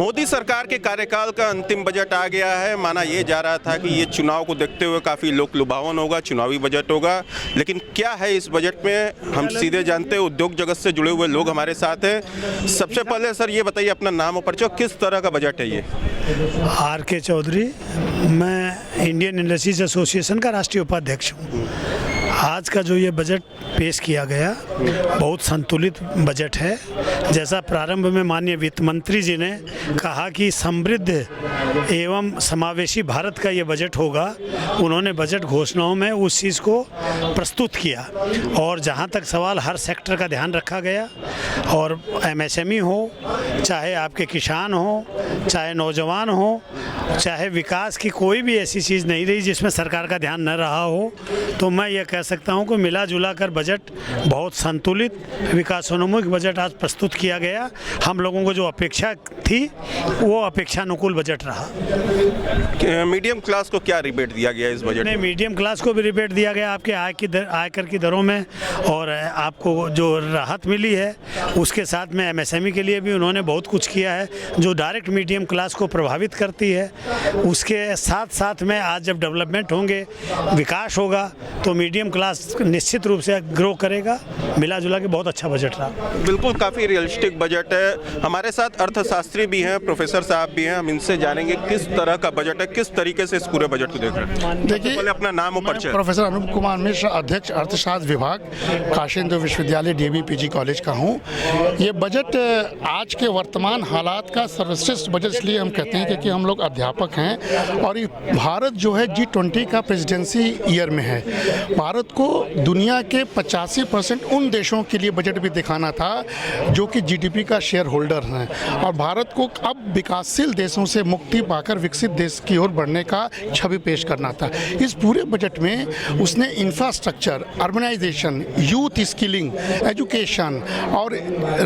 मोदी सरकार के कार्यकाल का अंतिम बजट आ गया है। माना ये जा रहा था कि ये चुनाव को देखते हुए काफ़ी लोक लुभावन होगा, चुनावी बजट होगा, लेकिन क्या है इस बजट में हम सीधे जानते हैं। उद्योग जगत से जुड़े हुए लोग हमारे साथ हैं। सबसे पहले सर ये बताइए अपना नाम और परिचय, किस तरह का बजट है ये? RK चौधरी, मैं इंडियन इंडस्ट्रीज एसोसिएशन का राष्ट्रीय उपाध्यक्ष हूँ। आज का जो ये बजट पेश किया गया बहुत संतुलित बजट है। जैसा प्रारंभ में माननीय वित्त मंत्री जी ने कहा कि समृद्ध एवं समावेशी भारत का ये बजट होगा, उन्होंने बजट घोषणाओं में उस चीज़ को प्रस्तुत किया। और जहाँ तक सवाल हर सेक्टर का ध्यान रखा गया, और MSME हो, चाहे आपके किसान हो, चाहे नौजवान हो, चाहे विकास की कोई भी ऐसी चीज़ नहीं रही जिसमें सरकार का ध्यान न रहा हो। तो मैं ये कह सकता हूँ कि मिला जुला कर बजट बहुत संतुलित विकासोन्मुख बजट आज प्रस्तुत किया गया। हम लोगों को जो अपेक्षा थी वो अपेक्षानुकूल बजट रहा। मीडियम क्लास को क्या रिबेट दिया गया इस बजट में? मीडियम क्लास को भी रिबेट दिया गया आपके आयकर की दरों में, और आपको जो राहत मिली है उसके साथ में MSME के लिए भी उन्होंने बहुत कुछ किया है जो डायरेक्ट मीडियम क्लास को प्रभावित करती है। उसके साथ साथ में आज जब डेवलपमेंट होंगे, विकास होगा, तो मीडियम क्लास निश्चित रूप से ग्रो करेगा। मिला जुला के बहुत अच्छा बजट रहा। बिल्कुल, काफ़ी रियलिस्टिक बजट है। हमारे साथ अर्थशास्त्री भी हैं, प्रोफेसर साहब भी हैं। हम इनसे जानेंगे किस तरह का बजट है, किस तरीके से इस पूरे बजट को देख रहे हैं। देखिए, पहले अपना नाम और परिचय। प्रोफेसर अनूप कुमार मिश्र, अध्यक्ष अर्थशास्त्र विभाग, काशी हिंदू विश्वविद्यालय DAV PG कॉलेज का हूँ। ये बजट आज के वर्तमान हालात का सर्वश्रेष्ठ बजट इसलिए हम कहते हैं क्योंकि हम लोग अध्यापक हैं, और ये भारत जो है G20 का प्रेसिडेंसी ईयर में है। भारत को दुनिया के 85% उन देशों के लिए बजट भी दिखाना था जो कि GDP का शेयर होल्डर हैं, और भारत को अब विकासशील देशों से मुक्ति पाकर विकसित देश की ओर बढ़ने का छवि पेश करना था। इस पूरे बजट में उसने infrastructure, urbanisation, youth skilling, education और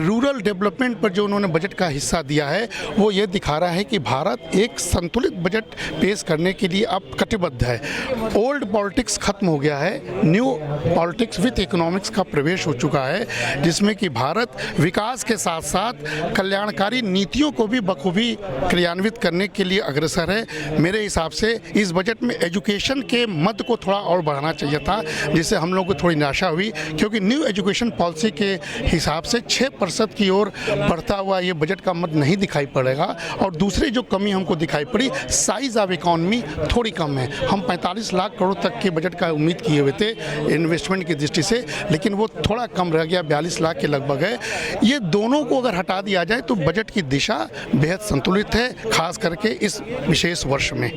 रूरल डेवलपमेंट पर जो उन्होंने बजट का हिस्सा दिया है, वो ये दिखा रहा है कि भारत एक संतुलित बजट पेश करने के लिए अब कटिबद्ध है। ओल्ड पॉलिटिक्स खत्म हो गया है, न्यू पॉलिटिक्स विद इकोनॉमिक्स का प्रवेश हो चुका है, जिसमें कि भारत विकास के साथ साथ कल्याणकारी नीतियों को भी बखूबी क्रियान्वित करने के लिए अग्रसर है। मेरे हिसाब से इस बजट में एजुकेशन के मद को थोड़ा और बढ़ाना चाहिए था, जिससे हम लोग को थोड़ी निराशा हुई, क्योंकि न्यू एजुकेशन पॉलिसी के हिसाब से 6% की ओर बढ़ता हुआ ये बजट का मद नहीं दिखाई पड़ेगा। और दूसरी जो कमी हमको दिखाई पड़ी, साइज ऑफ इकॉनमी थोड़ी कम है। हम 45 लाख करोड़ तक के बजट का उम्मीद किए हुए थे इन्वेस्टमेंट की दृष्टि से, लेकिन वो थोड़ा कम रह गया, 42 लाख के लगभग है। ये दोनों को अगर हटा दिया जाए तो बजट की दिशा बेहद संतुलित है, खास करके इस विशेष वर्ष में।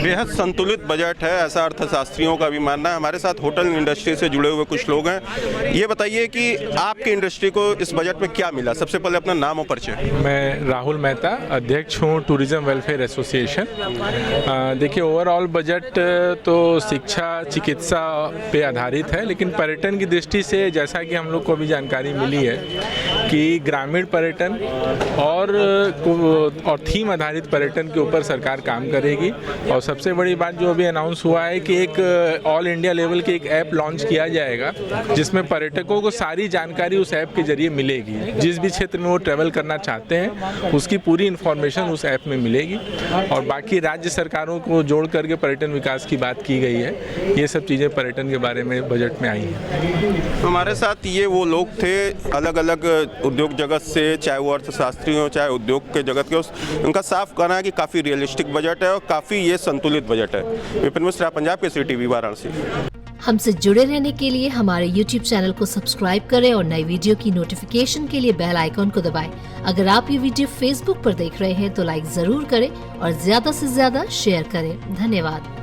बेहद संतुलित बजट है, ऐसा अर्थशास्त्रियों का भी मानना है। हमारे साथ होटल इंडस्ट्री से जुड़े हुए कुछ लोग हैं। ये बताइए कि आपकी इंडस्ट्री को इस बजट में क्या मिला? सबसे पहले अपना नाम और परिचय। मैं राहुल मेहता, अध्यक्ष हूँ टूरिज्म वेलफेयर एसोसिएशन। देखिए, ओवरऑल बजट तो शिक्षा चिकित्सा पे आधारित है, लेकिन पर्यटन की दृष्टि से जैसा कि हम लोग को अभी जानकारी मिली है कि ग्रामीण पर्यटन और थीम आधारित पर्यटन के ऊपर सरकार काम करेगी। और सबसे बड़ी बात जो अभी अनाउंस हुआ है कि एक ऑल इंडिया लेवल की एक ऐप लॉन्च किया जाएगा, जिसमें पर्यटकों को सारी जानकारी उस ऐप के जरिए मिलेगी। जिस भी क्षेत्र में वो ट्रैवल करना चाहते हैं उसकी पूरी इन्फॉर्मेशन उस ऐप में मिलेगी। और बाकी राज्य सरकारों को जोड़ करके पर्यटन विकास की बात की गई है। ये सब चीज़ें पर्यटन के बारे में बजट में आई हैं। हमारे साथ ये वो लोग थे अलग अलग उद्योग जगत से, चाहे वो अर्थशास्त्री हो चाहे उद्योग के जगत के, उनका साफ कहना है कि काफ़ी रियलिस्टिक बजट है और काफ़ी ये संतुलित बजट है। विपिन मिश्रा, पंजाब केसरी TV, वाराणसी। हमसे जुड़े रहने के लिए हमारे YouTube चैनल को सब्सक्राइब करें और नई वीडियो की नोटिफिकेशन के लिए बेल आइकॉन को दबाएं। अगर आप ये वीडियो Facebook पर देख रहे हैं तो लाइक जरूर करें और ज्यादा से ज्यादा शेयर करें। धन्यवाद।